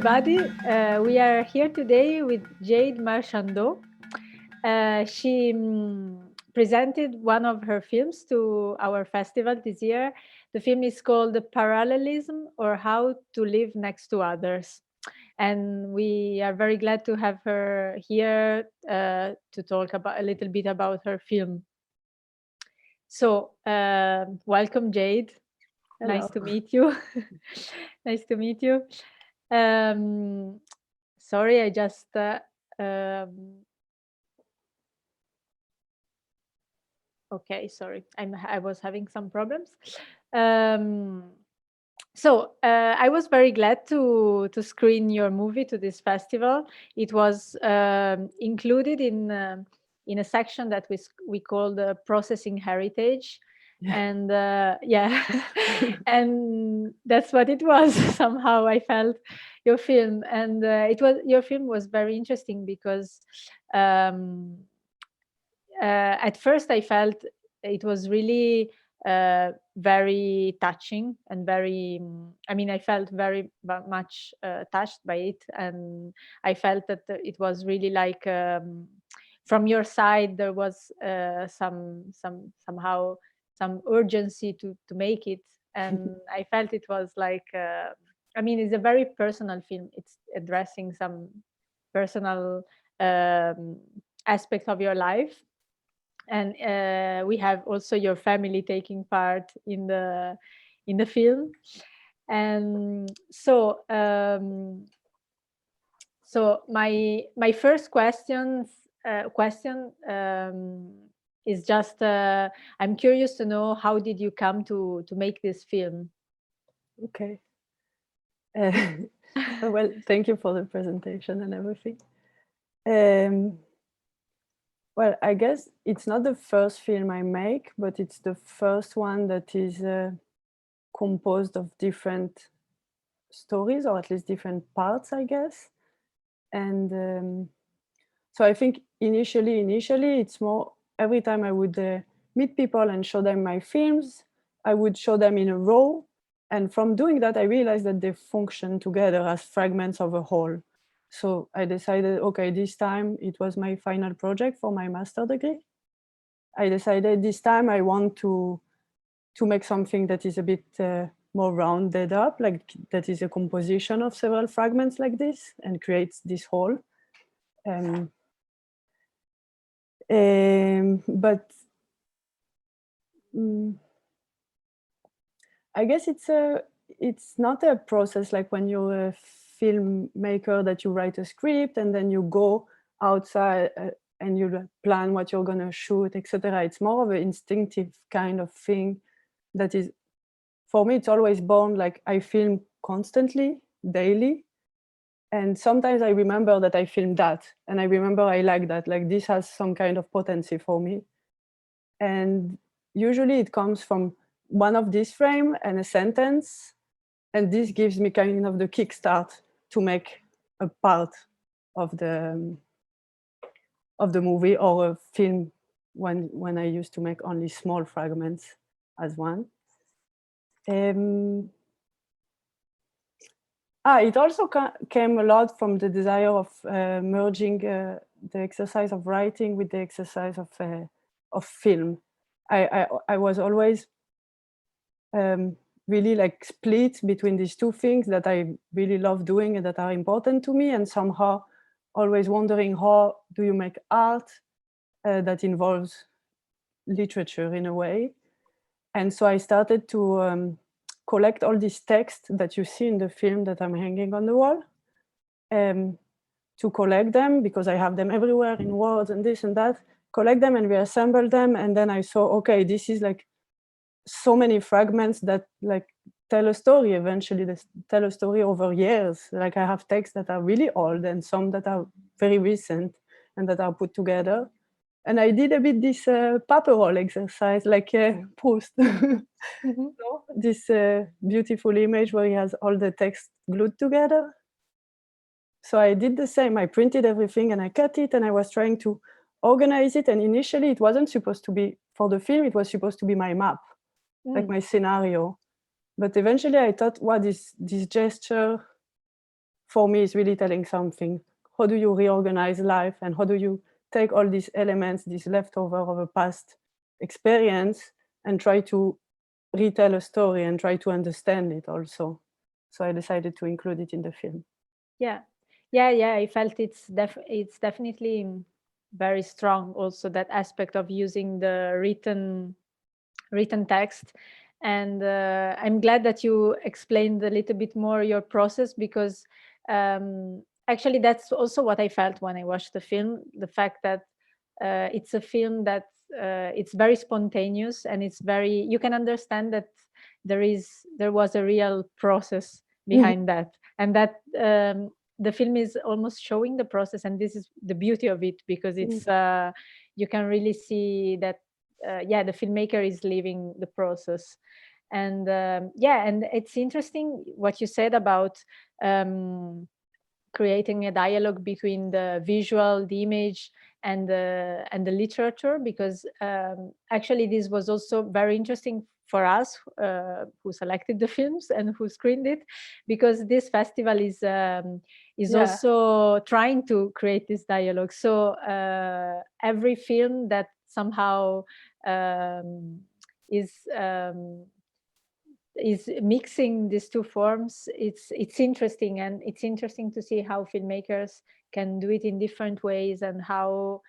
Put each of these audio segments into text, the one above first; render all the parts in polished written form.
everybody. We are here today with Jade Marchandeau. She presented one of her films to our festival this year. The film is called Parallelism, or How to Live Next to Others. And we are very glad to have her here to talk about a little bit about her film. So, welcome, Jade. Hello. Nice to meet you. Nice to meet you. Um, Sorry, I just okay. Sorry, I was having some problems. Um, I was very glad to screen your movie to this festival. It was included in a section that we call the processing heritage, Yeah. and yeah, and that's what it was. Somehow I felt your film, and your film was very interesting because um, at first I felt it was really very touching and very I mean, I felt very much touched by it, and I felt that it was really like from your side there was somehow some urgency to make it, and I felt it was like I mean, it's a very personal film. It's addressing some personal um, aspect of your life, and we have also your family taking part in the film. And so my first question is just I'm curious to know, how did you come to make this film? Okay. Well, thank you for the presentation and everything. Well, I guess it's not the first film I make, but it's the first one that is composed of different stories, or at least different parts, I guess. And so I think initially, it's more every time I would meet people and show them my films, I would show them in a row. And from doing that, I realized that they function together as fragments of a whole. So I decided, okay, this time it was my final project for my master degree. I decided this time I want to make something that is a bit more rounded up, like that is a composition of several fragments like this and creates this whole. But I guess it's not a process like when you're a filmmaker that you write a script and then you go outside and you plan what you're gonna shoot, etc. It's more of an instinctive kind of thing that is, for me, it's always born like I film constantly, daily. And sometimes I remember that I filmed that, and I remember I like that, like this has some kind of potency for me. And usually it comes from one of these frame and a sentence, and this gives me kind of the kickstart to make a part of the movie or a film when I used to make only small fragments as one. It also came a lot from the desire of merging the exercise of writing with the exercise of film. I was always really like split between these two things that I really love doing and that are important to me, and somehow always wondering, how do you make art that involves literature in a way? And so I started to collect all these texts that you see in the film that I'm hanging on the wall, to collect them because I have them everywhere in words and this and that, collect them and reassemble them. And then I saw, okay, this is like so many fragments that like tell a story. Eventually they tell a story over years. Like I have texts that are really old and some that are very recent and that are put together. And I did a bit this paper roll exercise, like Proust. Mm-hmm. So, this beautiful image where he has all the text glued together. So I did the same. I printed everything and I cut it and I was trying to organize it. And initially it wasn't supposed to be, for the film, it was supposed to be my map, like my scenario. But eventually I thought, what is this gesture for me is really telling something. How do you reorganize life, and how do you take all these elements, these leftover of a past experience, and try to retell a story and try to understand it also. So I decided to include it in the film. Yeah, yeah. I felt it's definitely very strong. Also, that aspect of using the written text, and I'm glad that you explained a little bit more your process, because actually that's also what I felt when I watched the film. The fact that it's a film that it's very spontaneous, and it's very, you can understand that there was a real process Mhm. behind that, and that the film is almost showing the process, and this is the beauty of it, because Mm. it's you can really see that yeah, the filmmaker is living the process. And yeah, and it's interesting what you said about um, creating a dialogue between the visual, the image, and the literature, because actually this was also very interesting for us who selected the films and who screened it, because this festival is Yeah. also trying to create this dialogue. So every film that somehow um, is um, is mixing these two forms, it's interesting, and it's interesting to see how filmmakers can do it in different ways, and how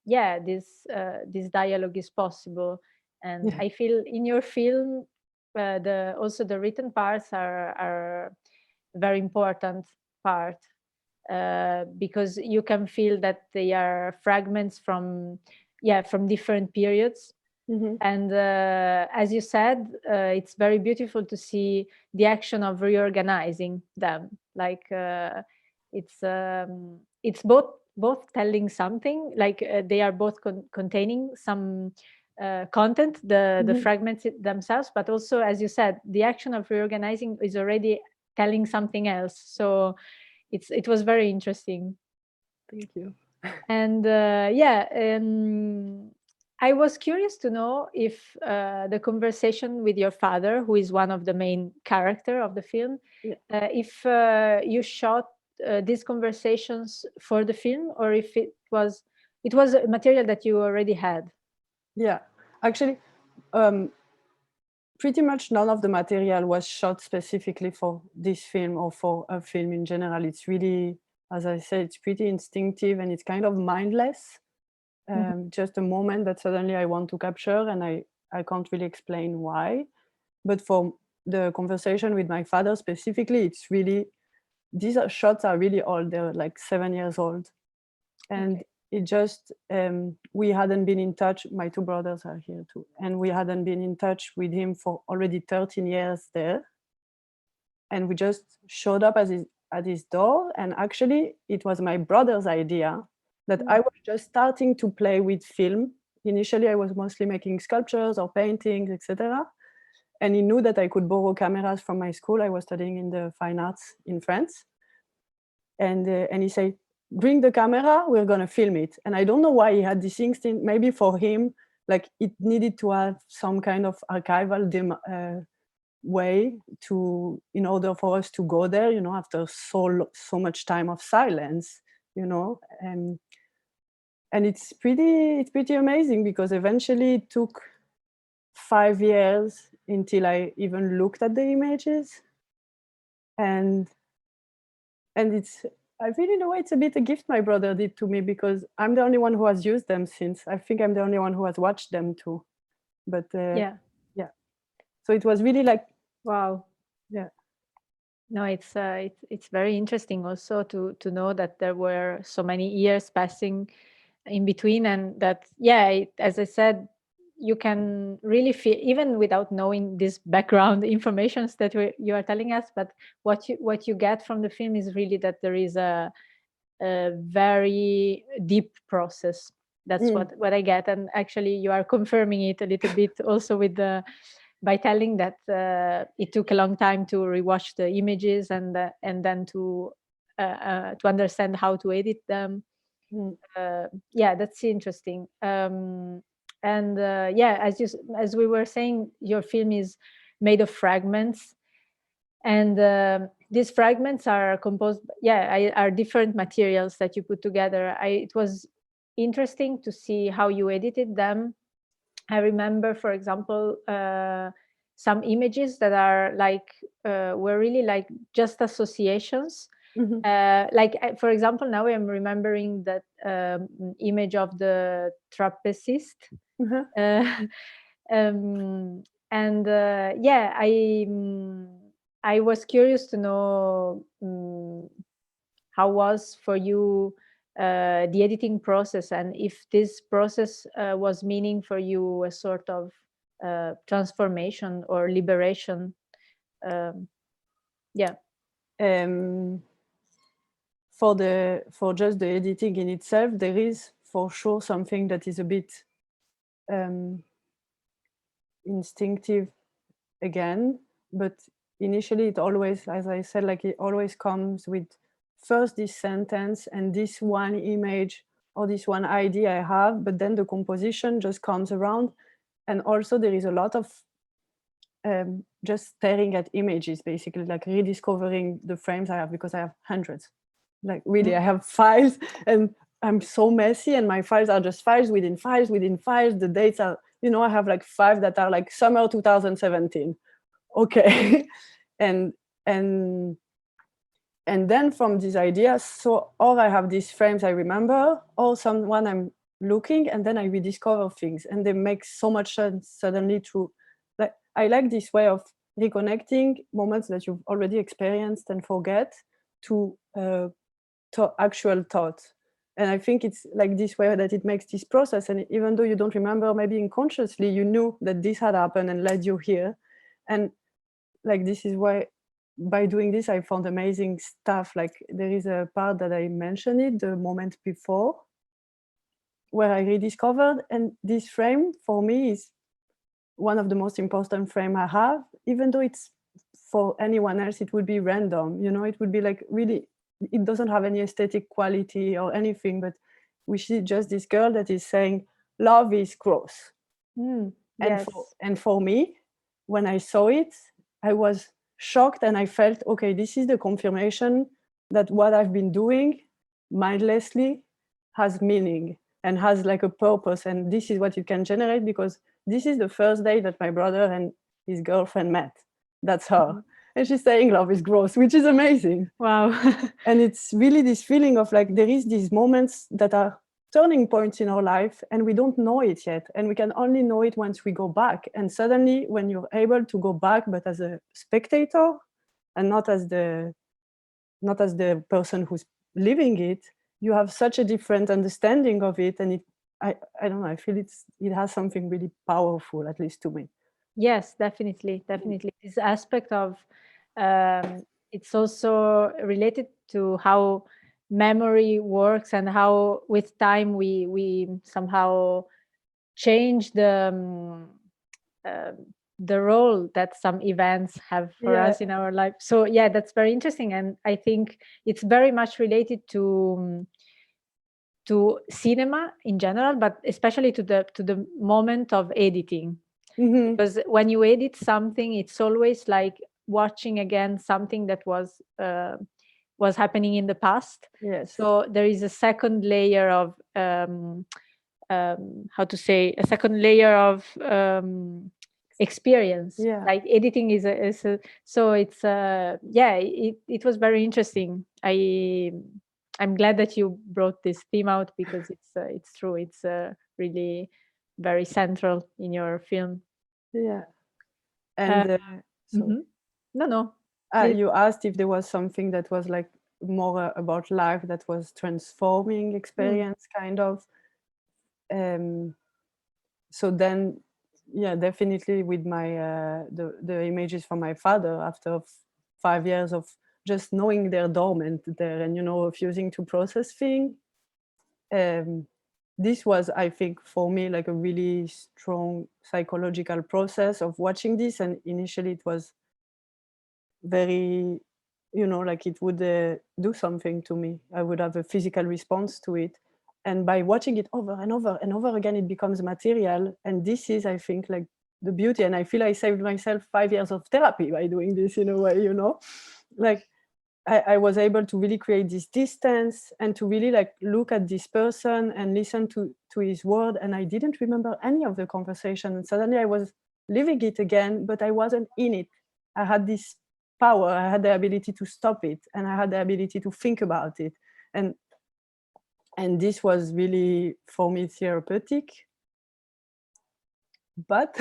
yeah, this dialogue is possible. And Yeah. I feel in your film the also the written parts are very important part, because you can feel that they are fragments from, yeah, from different periods. Mhm. And as you said, it's very beautiful to see the action of reorganizing them. Like it's both telling something, like they are both containing some content, the Mhm. fragments themselves, but also, as you said, the action of reorganizing is already telling something else. So it was very interesting. Thank you. And yeah, I was curious to know if the conversation with your father, who is one of the main character of the film, Yeah. if you shot these conversations for the film, or if it was a material that you already had. Yeah. Actually, um, pretty much none of the material was shot specifically for this film or for a film in general. It's really, as I said, it's pretty instinctive and it's kind of mindless. Mhm. Just a moment that suddenly I want to capture, and I can't really explain why. But for the conversation with my father specifically, it's really, these shots are really old. They're like 7 years old. And Okay. it just, we hadn't been in touch. My two brothers are here too. And we hadn't been in touch with him for already 13 years there. And we just showed up at his door. And actually, it was my brother's idea that I Mm. was just starting to play with film. Initially, I was mostly making sculptures or paintings, etc. And he knew that I could borrow cameras from my school. I was studying in the fine arts in France. And he said, bring the camera, we're going to film it. And I don't know why he had this instinct. Maybe for him, like, it needed to have some kind of archival way to, in order for us to go there, after so much time of silence, you know and it's pretty amazing, because eventually it took 5 years until I even looked at the images. And and it's, I feel in a way it's a bit a gift my brother did to me, because I'm the only one who has used them since. I think I'm the only one who has watched them too. But Yeah. yeah, so it was really like, Wow. yeah. No, it's very interesting also to know that there were so many years passing in between, and that, yeah, as I said, you can really feel, even without knowing this background informations that you are telling us, but what you get from the film is really that there is a very deep process. That's Mm, what I get. And actually you are confirming it a little bit also with the, by telling that it took a long time to rewatch the images, and then to understand how to edit them. mm, Yeah, that's interesting. And yeah, as we were saying, your film is made of fragments. And these fragments are composed, are different materials that you put together. It was interesting to see how you edited them. I remember, for example, some images that are like were really like just associations. For example, now I'm remembering that image of the trapezist. Uh, and I was curious to know how was for you the editing process, and if this process was meaning for you a sort of transformation or liberation. um, yeah. For just the editing in itself, there is for sure something that is a bit instinctive again, but initially it always, as I said, like it always comes with first this sentence and this one image or this one idea I have, but then the composition just comes around. And also there is a lot of just staring at images, basically, like rediscovering the frames I have, because I have hundreds. Like really, I have files, and I'm so messy, and my files are just files within files within files. The dates are, I have like 5 that are like summer 2017. Okay. and and and then from these ideas, so or I have these frames I remember, or someone I'm looking, and then I rediscover things, and they make so much sense suddenly. To like, I like this way of reconnecting moments that you've already experienced and forget to actual thought. And I think it's like this way that it makes this process, and even though you don't remember, maybe unconsciously you knew that this had happened and led you here. And like, this is why by doing this I found amazing stuff. Like, there is a part that I mentioned it the moment before, where I rediscovered, and this frame for me is one of the most important frame I have, even though it's for anyone else it would be random, it would be like really, it doesn't have any aesthetic quality or anything, but we see just this girl that is saying love is gross. Yes. And for me, when I saw it, I was shocked, and I felt, okay, this is the confirmation that what I've been doing mindlessly has meaning and has like a purpose, and this is what it can generate, because this is the first day that my brother and his girlfriend met. That's her. And she's saying love is gross, which is amazing. Wow. And it's really this feeling of like, there is these moments that are turning points in our life, and we don't know it yet, and we can only know it once we go back. And suddenly, when you're able to go back, but as a spectator and not as the person who's living it, you have such a different understanding of it. And I don't know, I feel it has something really powerful, at least to me. Yes, definitely. This aspect of it's also related to how memory works, and how with time we somehow change uh, the role that some events have for us in our life. So yeah, that's very interesting, and I think it's very much related to cinema in general, but especially to the moment of editing. Because when you edit something, it's always like watching again something that was happening in the past. Yes. So there is a second layer of how to say, a second layer of experience. Like editing is a so it's it was very interesting. I'm glad that you brought this theme out, because it's true. It's really very central in your film. And No, you asked if there was something that was like more about life, that was transforming experience, kind of. So then, definitely with my the images from my father, after 5 years of just knowing they're dormant there, and refusing to process things. This was, I think, for me, like a really strong psychological process of watching this. And initially it was very, like it would do something to me. I would have a physical response to it. And by watching it over and over and over again, it becomes material. And this is, I think, like the beauty. And I feel I saved myself 5 years of therapy by doing this, in a way, like I was able to really create this distance and to really like look at this person and listen to his word. And I didn't remember any of the conversation. And suddenly I was living it again, but I wasn't in it. I had this power. I had the ability to stop it, and I had the ability to think about it. And and this was really for me therapeutic. But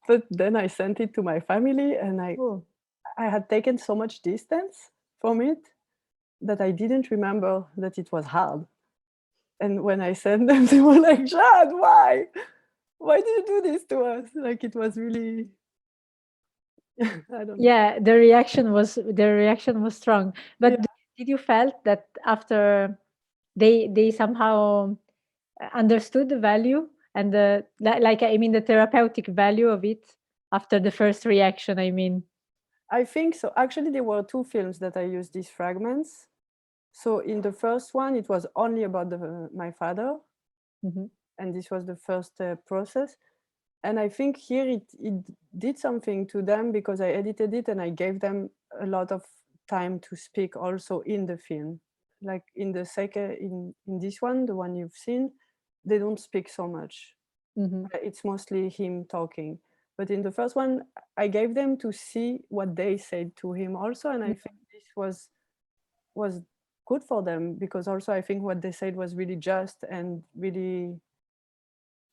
but then I sent it to my family, and Oh, I had taken so much distance from it that I didn't remember that it was hard. And when I sent them, they were like, Jade, why? Why did you do this to us? Like it was really, I don't know. yeah, the reaction was strong. Yeah, But did you felt that after they somehow understood the value and like I mean the therapeutic value of it after the first reaction, I mean. I think so. Actually, there were two films that I used these fragments. So in the first one, it was only about my father, Mhm. and this was the first process. And I think here it did something to them because I edited it and I gave them a lot of time to speak also in the film. Like in the second, in this one, the one you've seen, they don't speak so much. Mhm. It's mostly him talking. But in the first one, I gave them to see what they said to him also, and I think this was good for them because also I think what they said was really just and really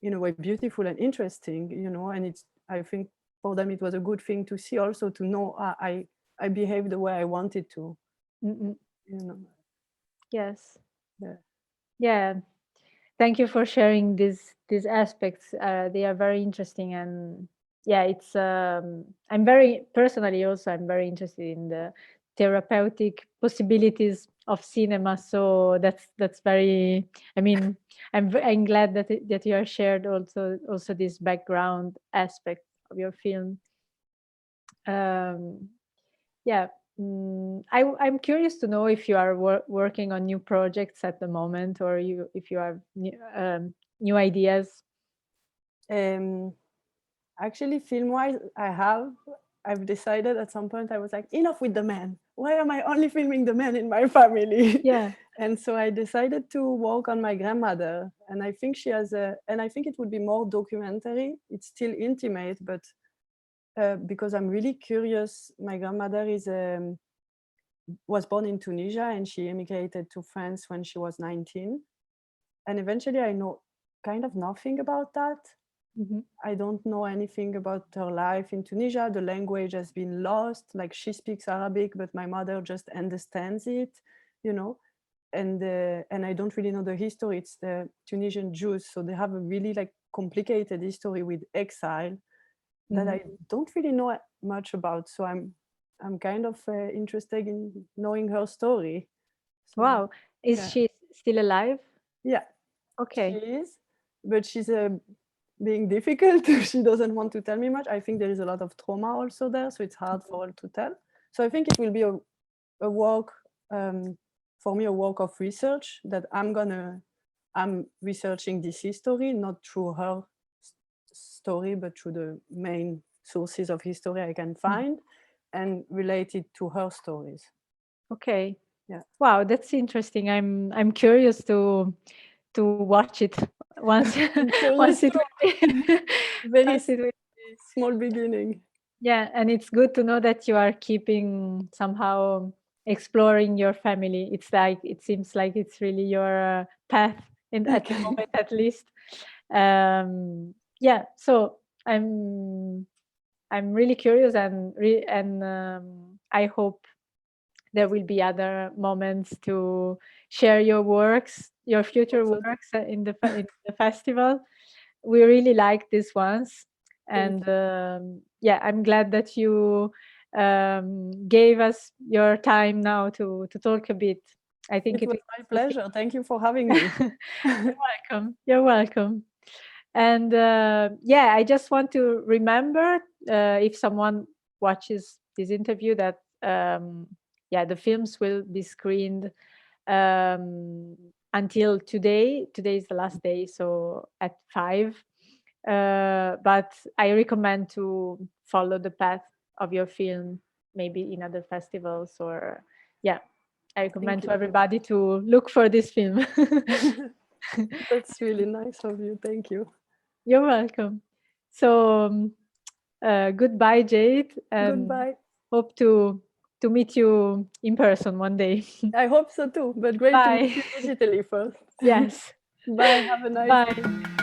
in a way beautiful and interesting, you know. And it's, I think for them it was a good thing to see also to know I behaved the way I wanted to, Mm-mm. you know. Yes. Yeah. Yeah. Thank you for sharing these aspects. They are very interesting, and yeah, it's I'm very personally also I'm very interested in the therapeutic possibilities of cinema. So that's very. I mean, I'm glad that that you are shared also this background aspect of your film. Um, yeah. I'm curious to know if you are working on new projects at the moment, or you if you have new ideas. um Actually, film wise, I've decided at some point I was like, enough with the men. Why am I only filming the men in my family? Yeah. And so I decided to work on my grandmother. And I think she has and I think it would be more documentary. It's still intimate, but because I'm really curious, my grandmother was born in Tunisia and she immigrated to France when she was 19. And eventually I know kind of nothing about that. Mhm. I don't know anything about her life in Tunisia. The language has been lost. Like she speaks Arabic, but my mother just understands it, you know. And I don't really know the history. It's the Tunisian Jews, so they have a really like complicated history with exile that Mhm. I don't really know much about. So I'm kind of interested in knowing her story. So Wow. Is yeah, she still alive? yeah, she Okay. is, but she's being difficult. She doesn't want to tell me much. I think there is a lot of trauma also there, so it's hard for her to tell. So I think it will be a work for me, a work of research that I'm researching this history not through her story, but through the main sources of history I can Mhm. find and relate it to her stories. Okay. Yeah, Wow, that's interesting. I'm curious to watch it once I'm once curious it too. will be Very once it will. small beginning. Yeah, and it's good to know that you are keeping somehow exploring your family. It's like it seems like it's really your path in at the Okay. moment, at least. Yeah, so I'm really curious, and I hope there will be other moments to share your works, your future Also, works in the festival. We really like these ones, thank and you. yeah, I'm glad that you gave us your time now to talk a bit. I think It it was was my interesting. pleasure. Thank you for having me. You're welcome. You're welcome. And yeah, I just want to remember if someone watches this interview that yeah, the films will be screened until today. Today is the last day, so at 5. But I recommend to follow the path of your film maybe in other festivals. Or yeah, I recommend Thank to you. everybody to look for this film. That's really nice of you. Thank you. You're welcome. So goodbye, Jade, and Goodbye. hope to meet you in person one day. I hope so too, but great to meet Bye. you digitally first. Yes. Bye. Have a nice day. Bye.